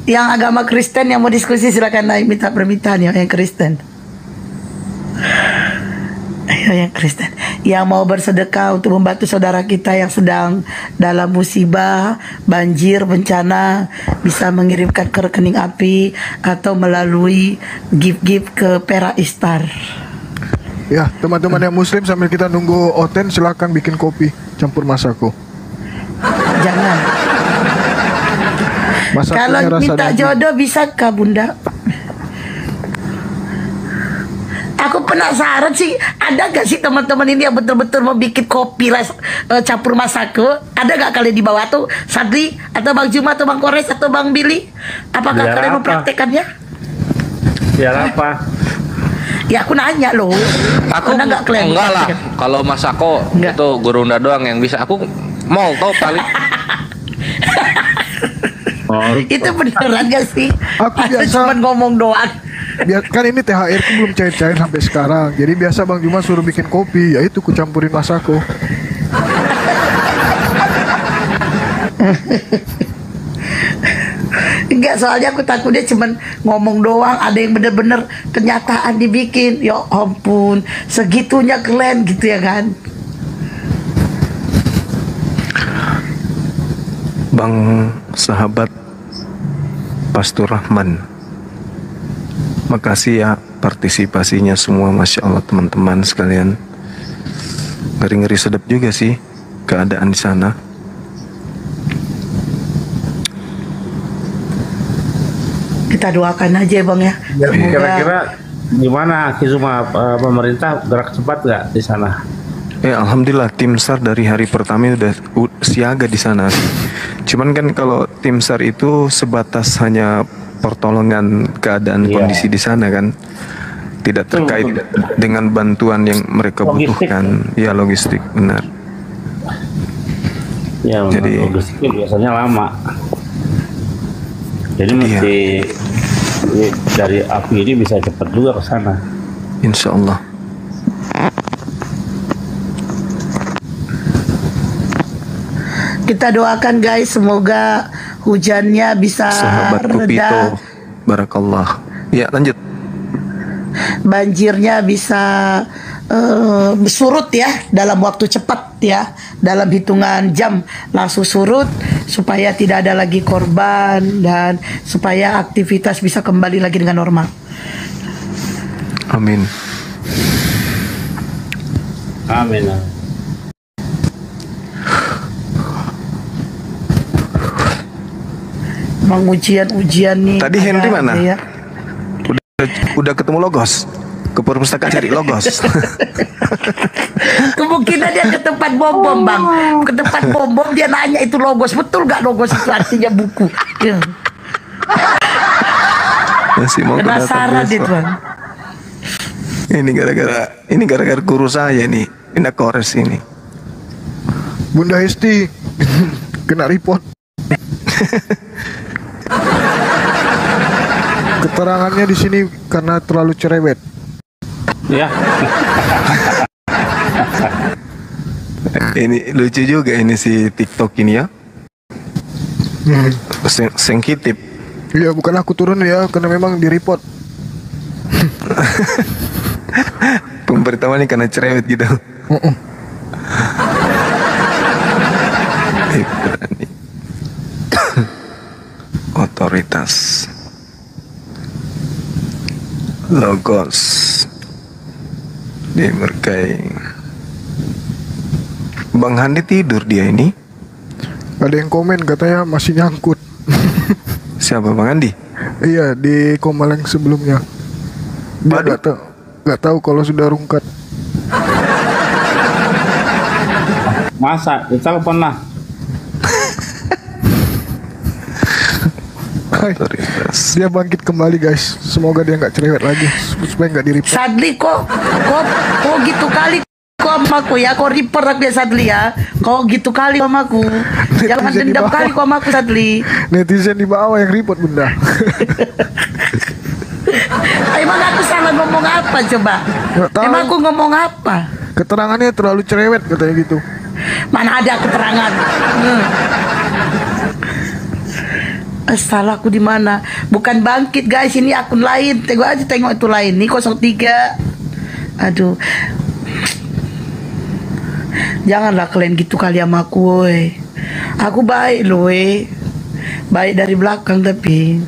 Yang agama Kristen yang mau diskusi silakan naik minta permintaan yuk yang Kristen. Ayo yang Kristen. Yang mau bersedekah untuk membantu saudara kita yang sedang dalam musibah, banjir, bencana, bisa mengirimkan ke rekening API atau melalui gift ke Pera Istar. Ya, teman-teman yang muslim sambil kita nunggu Oten silakan bikin kopi campur Masako. Jangan. Masakonya Kalau rasa minta daging. jodoh bisa kah Bunda? Aku penasaran sih, ada gak sih teman-teman ini yang betul-betul mau bikin kopi campur Masako? Ada gak kalian di bawah tuh, Sadli atau Bang Juma atau Bang Kores atau Bang Billy? Apakah Biar kalian apa? mempraktekannya? Biar apa? Ya aku nanya loh. Aku Pernah nggak kalian enggak lah. mempraktekan? Kalau Masako Enggak. itu Gurunda doang yang bisa. Aku mau tau paling. Oh, Itu beneran gak sih? Aku Atau biasa- cuma ngomong doang? Kan ini THR ku belum cair-cair sampai sekarang. Jadi biasa Bang Juma suruh bikin kopi, ya itu ku campurin Masako. Enggak, soalnya aku takutnya cuman ngomong doang, ada yang bener-bener kenyataan dibikin. Ya ampun, segitunya kalian gitu ya kan? Bang sahabat Pastur Rahman, makasih ya partisipasinya semua, Masya Allah teman-teman sekalian. Ngeri-ngeri sedap juga sih keadaan di sana. Kita doakan aja ya Bang ya. Semoga kira-kira gimana Kizuma, pemerintah gerak cepat nggak di sana? Alhamdulillah tim SAR dari hari pertama udah siaga di sana. Cuman kan kalau tim SAR itu sebatas hanya pertolongan keadaan Iya. kondisi di sana kan, tidak terkait dengan bantuan yang mereka Logistik. butuhkan. Ya logistik benar. Ya, Jadi- logistiknya biasanya lama. Jadi Iya. mesti dari api ini bisa cepat juga ke sana. Insya Allah. kita doakan guys, semoga hujannya bisa Sahabatku Pito, reda, barakallah. Ya lanjut. banjirnya bisa surut ya dalam waktu cepat ya, dalam hitungan jam langsung surut supaya tidak ada lagi korban dan supaya aktivitas bisa kembali lagi dengan normal. Amin. Amin. Emang ujian nih. Tadi ada Henry mana? aja ya. Udah ketemu Logos? Ke perpustakaan cari Logos. Kemungkinan dia ke tempat bom-bom bang, ke tempat bom-bom dia nanya itu logos, betul gak logos itu artinya buku? Ya. Masih mau Penasaran dia besok. tuan. Ini gara-gara guru saya nih. Ini Kores ini. Bunda Hesti kena report. Keterangannya di sini karena terlalu cerewet. Ya. Ini lucu juga ini si TikTok ini ya. Sensitif. Iya, bukan aku turun ya, karena memang di report. Pemberitahuan karena cerewet gitu. Berani. Otoritas. Logos. Diberkahi. Bang Handi tidur dia ini. Ada yang komen katanya masih nyangkut. Siapa Bang Handi? Iya, di Komalang sebelumnya. Dia Waduh. nggak tahu kalau sudah rungkat. Masa kita pernah Otoritas. Dia bangkit kembali guys. Semoga dia nggak cerewet lagi supaya nggak di report. Sadli kok gitu kali kok sama aku ya, kok report aku ya Sadli ya. Kok gitu kali sama aku. Jangan Netizen di dendam bawah. kali kok sama aku Sadli. Netizen di bawah yang report bunda. Emang aku salah ngomong apa coba? Nggak tahu. Emang aku ngomong apa? Keterangannya terlalu cerewet katanya gitu. Mana ada keterangan? Salah aku di mana? Bukan bangkit guys, ini akun lain. Tengok itu lain. Ini 03. Aduh. Janganlah kalian gitu kali sama aku, woy. Aku baik loh, woy. Baik dari belakang tapi.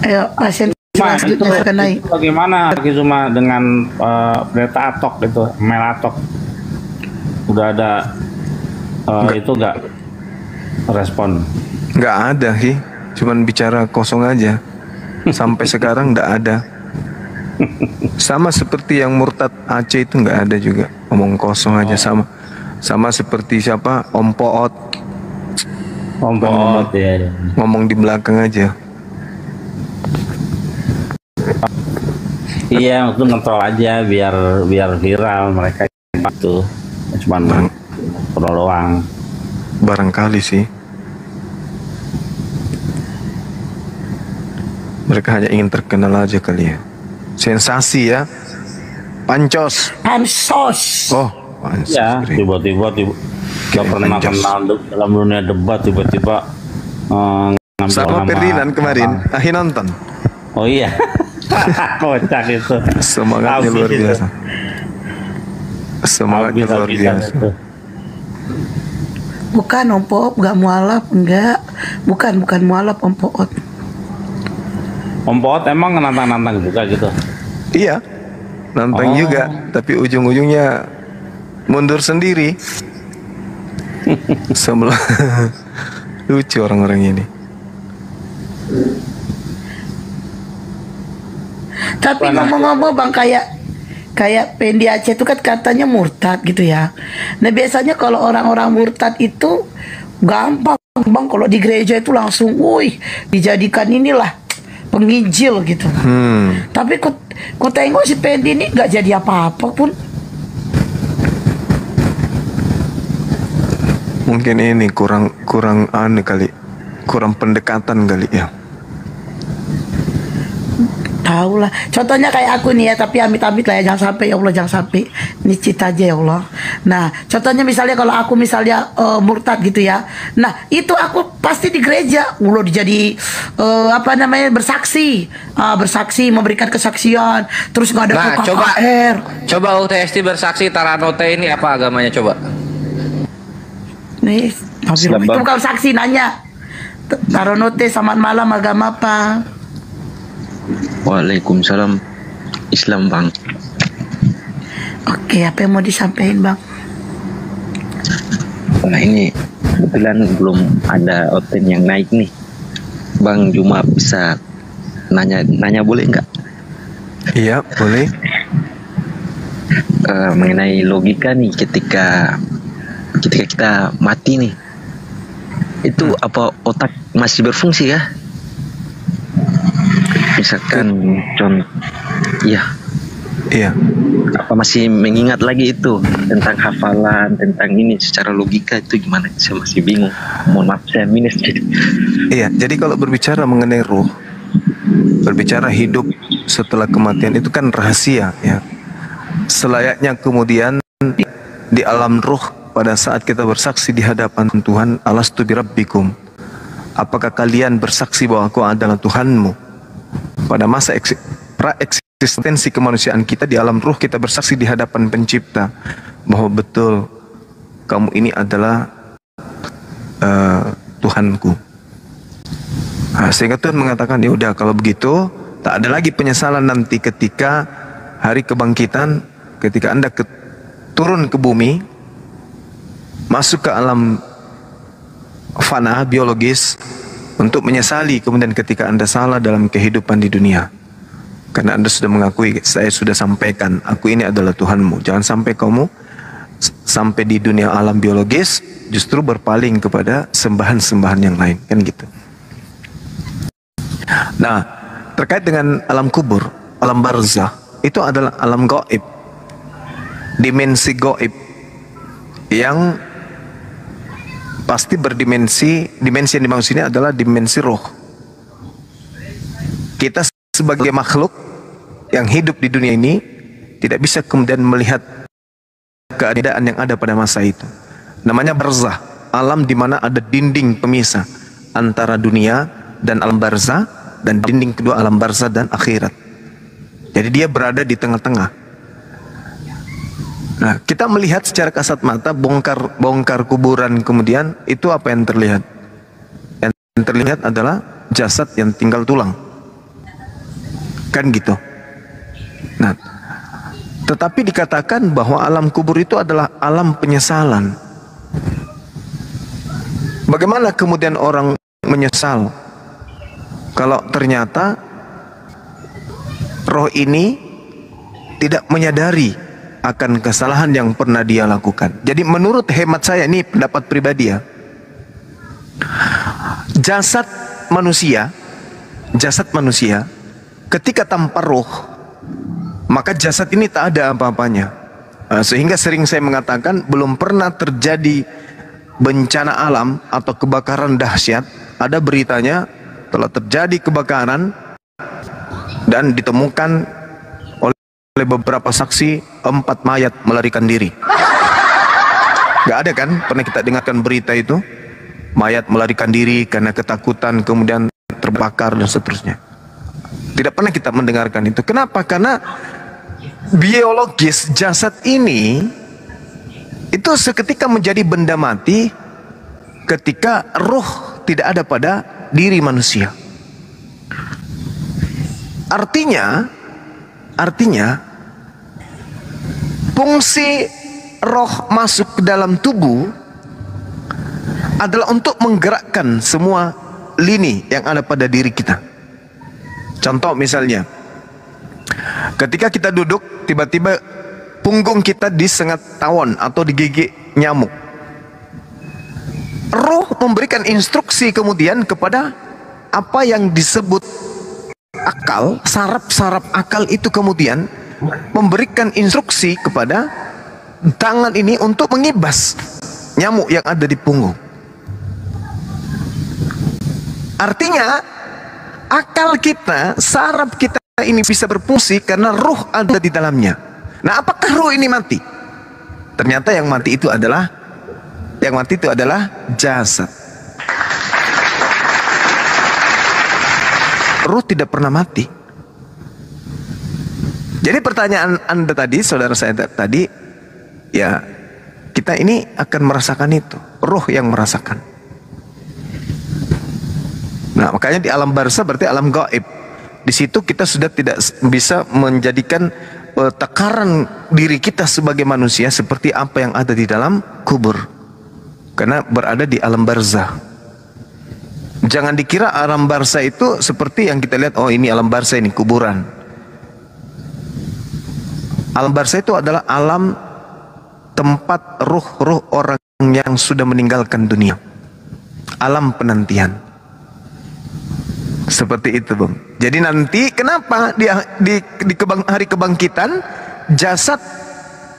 Ayo, pasien selanjutnya silakan naik. itu bagaimana Kizuma dengan Pendeta Atok itu, Mel Atok? Udah ada itu nggak respon? Nggak ada sih, cuman bicara kosong aja. Sampai sekarang nggak ada. Sama seperti yang murtad Aceh itu nggak ada juga, ngomong kosong aja. Sama seperti siapa Om Poot, Kompot ya. ngomong di belakang aja. Iya, itu ngetrol aja biar viral mereka itu. Cuman pro doang. Barangkali sih. Mereka hanya ingin terkenal aja kali ya. Sensasi ya. Pancos. Pansos. Oh, pansos. Ya, tiba-tiba nggak pernah Anjas. kenal dalam dunia debat tiba-tiba ngambil Sama nama Ferdinand kemarin, Ahi nonton. Oh iya. Kocak itu. Semangatnya Habis luar itu. biasa. Semangatnya luar Habis-habisan biasa. itu. Bukan Om Poot, nggak mualaf, enggak. Bukan mualaf Om Poot. Om Poot emang nantang-nantang juga gitu. Iya, nantang Oh. juga, tapi ujung-ujungnya mundur sendiri. Sebelah lucu orang-orang ini. Tapi ngomong-ngomong Bang, kayak Pendi Aceh itu kan katanya murtad gitu ya. Nah biasanya kalau orang-orang murtad itu gampang Bang, kalau di gereja itu langsung, wih, dijadikan inilah penginjil gitu. Tapi ku tengok si Pendi ini nggak jadi apa-apa pun. Mungkin ini kurang anu kali, kurang pendekatan kali ya. Tahu lah. Contohnya kayak aku nih ya, tapi amit-amit lah ya, jangan sampai ya Allah, jangan sampai. Nicit aja ya Allah. Nah, contohnya misalnya kalau aku misalnya murtad gitu ya. Nah, itu aku pasti di gereja. Udah jadi apa namanya, bersaksi. Bersaksi, memberikan kesaksian. Terus nggak ada Nah, KKR. coba UTST bersaksi Taranote ini apa agamanya coba? Nih, tapi itu bukan saksi, nanya. Taronote, selamat malam, agama apa? Waalaikumsalam, Islam bang. Oke, apa yang mau disampaikan Bang? Nah ini kebetulan belum ada oten yang naik nih. Bang Juma bisa nanya boleh nggak? Iya, boleh. Mengenai logika nih ketika kita mati nih, itu apa otak masih berfungsi ya? Misalkan ya Iya. apa masih mengingat lagi itu tentang hafalan, tentang ini secara logika itu gimana? Saya masih bingung. Mohon maaf saya minus jadi. Iya, jadi kalau berbicara mengenai ruh, berbicara hidup setelah kematian itu kan rahasia ya. Selayaknya kemudian di alam ruh pada saat kita bersaksi di hadapan Tuhan, alastu birabbikum, apakah kalian bersaksi bahwa aku adalah Tuhanmu? Pada masa pra-eksistensi kemanusiaan kita di alam ruh, kita bersaksi di hadapan pencipta bahwa betul kamu ini adalah Tuhanku. Nah, sehingga Tuhan mengatakan, ya udah kalau begitu tak ada lagi penyesalan nanti ketika hari kebangkitan, ketika Anda turun ke bumi, masuk ke alam fana biologis untuk menyesali kemudian ketika Anda salah dalam kehidupan di dunia. Karena Anda sudah mengakui, saya sudah sampaikan, aku ini adalah Tuhanmu. Jangan sampai kamu sampai di dunia alam biologis justru berpaling kepada sembahan-sembahan yang lain, kan gitu. Nah, terkait dengan alam kubur, alam barzah, itu adalah alam gaib, dimensi gaib yang pasti berdimensi, dimensi yang dimaksud ini adalah dimensi roh. Kita sebagai makhluk yang hidup di dunia ini tidak bisa kemudian melihat keadaan yang ada pada masa itu. Namanya barzah, alam di mana ada dinding pemisah antara dunia dan alam barzah, dan dinding kedua alam barzah dan akhirat. Jadi dia berada di tengah-tengah. Nah, kita melihat secara kasat mata bongkar kuburan, kemudian itu apa yang terlihat? Yang terlihat adalah jasad yang tinggal tulang. Kan gitu. Nah, tetapi dikatakan bahwa alam kubur itu adalah alam penyesalan. Bagaimana kemudian orang menyesal kalau ternyata roh ini tidak menyadari akan kesalahan yang pernah dia lakukan? Jadi menurut hemat saya, ini pendapat pribadi ya, jasad manusia ketika tanpa roh, maka jasad ini tak ada apa-apanya. Sehingga sering saya mengatakan belum pernah terjadi bencana alam atau kebakaran dahsyat, ada beritanya telah terjadi kebakaran dan ditemukan oleh beberapa saksi 4 mayat melarikan diri. Gak ada kan? Pernah kita dengarkan berita itu? Mayat melarikan diri karena ketakutan, kemudian terbakar dan seterusnya. Tidak pernah kita mendengarkan itu. Kenapa? Karena biologis jasad ini itu seketika menjadi benda mati ketika roh tidak ada pada diri manusia. Artinya fungsi roh masuk ke dalam tubuh adalah untuk menggerakkan semua lini yang ada pada diri kita. Contoh misalnya, ketika kita duduk, tiba-tiba punggung kita disengat tawon atau digigit nyamuk. Roh memberikan instruksi kemudian kepada apa yang disebut akal, saraf-saraf akal itu kemudian memberikan instruksi kepada tangan ini untuk mengibas nyamuk yang ada di punggung. Artinya akal kita, saraf kita ini bisa berfungsi karena roh ada di dalamnya. Nah, apakah roh ini mati? Ternyata yang mati itu adalah jasad. Roh tidak pernah mati. Jadi pertanyaan Anda tadi, saudara saya tadi, ya kita ini akan merasakan itu, roh yang merasakan. Nah, makanya di alam barzah berarti alam gaib. Di situ kita sudah tidak bisa menjadikan takaran diri kita sebagai manusia seperti apa yang ada di dalam kubur, karena berada di alam barzah. Jangan dikira alam barzah itu seperti yang kita lihat, oh ini alam barzah, ini kuburan. Alam barzah itu adalah alam tempat ruh-ruh orang yang sudah meninggalkan dunia, alam penantian. Seperti itu, Bang. Jadi nanti kenapa di hari kebangkitan jasad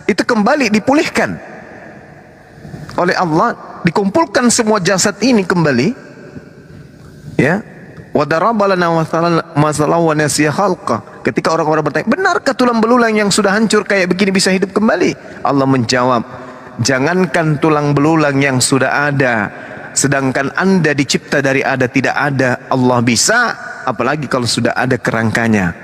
itu kembali dipulihkan oleh Allah, dikumpulkan semua jasad ini kembali, ya. Wa daraba lana masalah wa nasiya khalqa. Ketika orang-orang bertanya, benarkah tulang belulang yang sudah hancur kayak begini bisa hidup kembali? Allah menjawab, jangankan tulang belulang yang sudah ada, Sedangkan Anda dicipta dari ada tidak ada, Allah bisa, apalagi kalau sudah ada kerangkanya.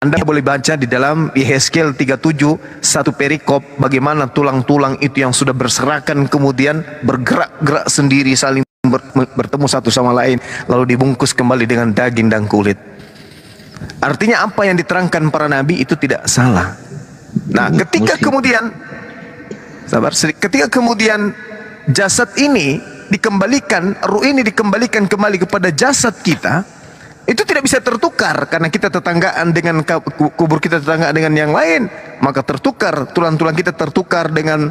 Anda boleh baca di dalam Yehezkiel 37 satu perikop bagaimana tulang-tulang itu yang sudah berserakan kemudian bergerak-gerak sendiri saling bertemu satu sama lain lalu dibungkus kembali dengan daging dan kulit. Artinya apa yang diterangkan para nabi itu tidak salah. Nah, ketika kemudian ketika kemudian jasad ini dikembalikan, ruh ini dikembalikan kembali kepada jasad kita, itu tidak bisa tertukar karena kita tetanggaan dengan kubur kita tetangga dengan yang lain, maka tertukar tulang-tulang kita tertukar dengan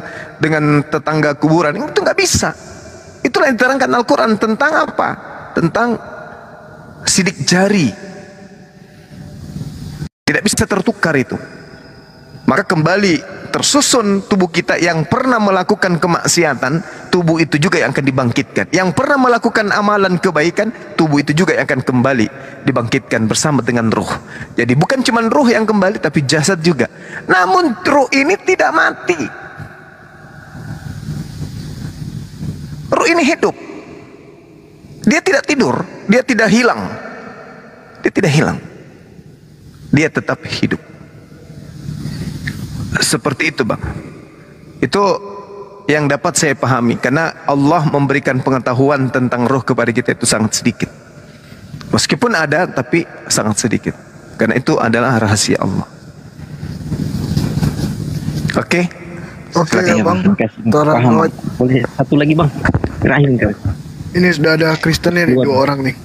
tetangga kuburan. Itu nggak bisa. Itulah yang diterangkan Al-Quran tentang apa? Tentang sidik jari. Tidak bisa tertukar itu. Maka kembali tersusun tubuh kita yang pernah melakukan kemaksiatan, tubuh itu juga yang akan dibangkitkan. Yang pernah melakukan amalan kebaikan, tubuh itu juga yang akan kembali dibangkitkan bersama dengan ruh. Jadi bukan cuma ruh yang kembali, tapi jasad juga. Namun ruh ini tidak mati. Ruh ini hidup. Dia tidak tidur, dia tidak hilang. Dia tidak hilang. Dia tetap hidup. Seperti itu, Bang. Itu yang dapat saya pahami, karena Allah memberikan pengetahuan tentang roh kepada kita itu sangat sedikit. Meskipun ada, tapi sangat sedikit. Karena itu adalah rahasia Allah. Oke? Oke ya Bang. Paham. Boleh satu lagi Bang. Terakhir kali. Ini sudah ada Kristennya nih, 2 orang nih.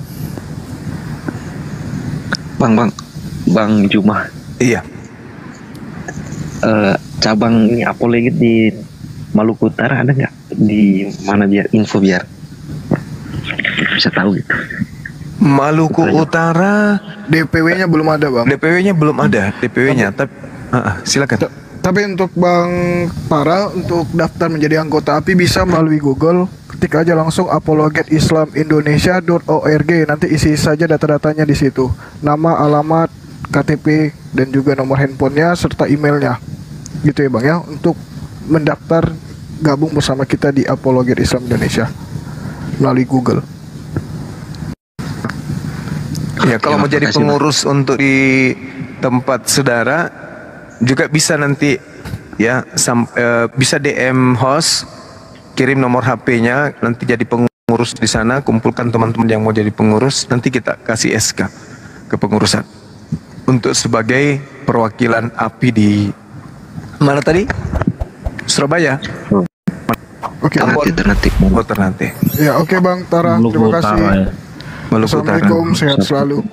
Bang Jumah. Iya. Cabang ini apologet di Maluku Utara ada nggak? Di mana biar info biar bisa tahu gitu. Maluku Utara DPW-nya belum ada Bang. DPW-nya belum ada, DPW-nya. Tapi silakan. Tapi untuk Bang Tara, untuk daftar menjadi anggota API bisa melalui Google, ketik aja langsung apologetislam.indonesia.org. Nanti isi saja data-datanya di situ, nama, alamat, KTP, dan juga nomor handphonenya serta emailnya, gitu ya Bang ya, untuk mendaftar gabung bersama kita di Apologet Islam Indonesia melalui Google. Ya, kalau mau jadi pengurus untuk di tempat saudara juga bisa nanti ya, bisa DM host, kirim nomor HP-nya, nanti jadi pengurus di sana, kumpulkan teman-teman yang mau jadi pengurus, nanti kita kasih SK kepengurusan untuk sebagai perwakilan API di mana tadi? Surabaya. Oke. Ternate. Ya, oke Bang Tara, terima kasih. Maluku Utara. Assalamualaikum, sehat selalu.